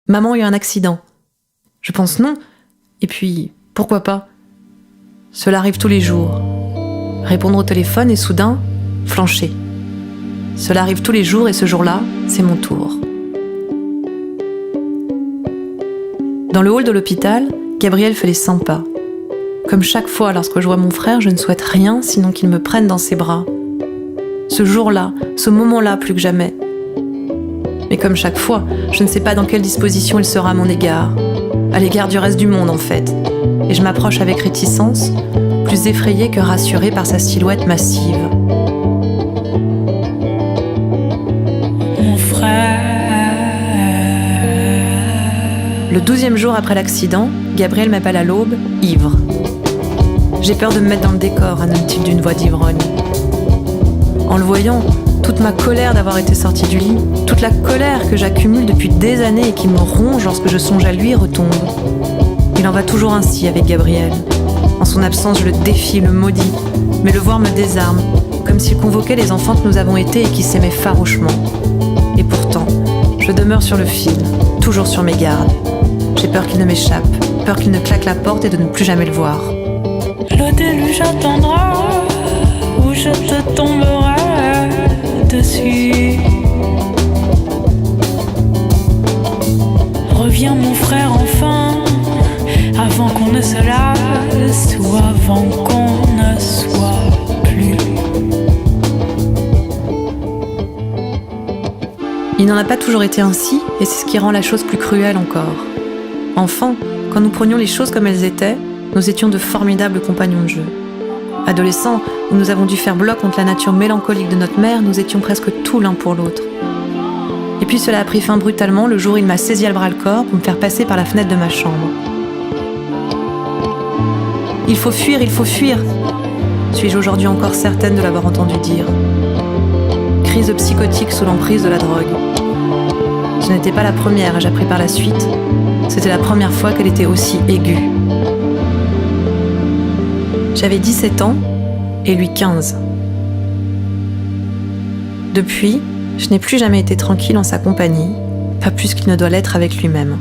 Maman a eu un accident. Je pense non. Et puis, pourquoi pas? Cela arrive tous les jours. Répondre au téléphone et soudain, flancher. Cela arrive tous les jours et ce jour-là, c'est mon tour. Dans le hall de l'hôpital, Gabriel fait les 100 pas. Comme chaque fois lorsque je vois mon frère, je ne souhaite rien sinon qu'il me prenne dans ses bras. Ce jour-là, ce moment-là plus que jamais. Mais comme chaque fois, je ne sais pas dans quelle disposition il sera à mon égard. À l'égard du reste du monde en fait. Et je m'approche avec réticence, plus effrayée que rassurée par sa silhouette massive. Mon frère. Le 12e jour après l'accident, Gabriel m'appelle à l'aube, ivre. J'ai peur de me mettre dans le décor, annonce-t-il d'une voix d'ivrogne. En le voyant, toute ma colère d'avoir été sortie du lit, toute la colère que j'accumule depuis des années et qui me ronge lorsque je songe à lui retombe. Il en va toujours ainsi avec Gabriel. En son absence, je le défie, le maudis, mais le voir me désarme, comme s'il convoquait les enfants que nous avons été et qui s'aimaient farouchement. Et pourtant, je demeure sur le fil, toujours sur mes gardes. J'ai peur qu'il ne m'échappe, peur qu'il ne claque la porte et de ne plus jamais le voir. Le déluge attendra, où je te tomberai dessus. Reviens mon frère enfin, avant qu'on ne se lasse ou avant qu'on ne soit plus. Il n'en a pas toujours été ainsi, et c'est ce qui rend la chose plus cruelle encore. Enfant, quand nous prenions les choses comme elles étaient, nous étions de formidables compagnons de jeu. Adolescents, où nous avons dû faire bloc contre la nature mélancolique de notre mère, nous étions presque tout l'un pour l'autre. Et puis cela a pris fin brutalement le jour où il m'a saisi à le bras-le-corps pour me faire passer par la fenêtre de ma chambre. « Il faut fuir, il faut fuir !» suis-je aujourd'hui encore certaine de l'avoir entendu dire. Crise psychotique sous l'emprise de la drogue. Ce n'était pas la première, j'ai appris par la suite. C'était la première fois qu'elle était aussi aiguë. J'avais 17 ans et lui 15. Depuis, je n'ai plus jamais été tranquille en sa compagnie, pas plus qu'il ne doit l'être avec lui-même.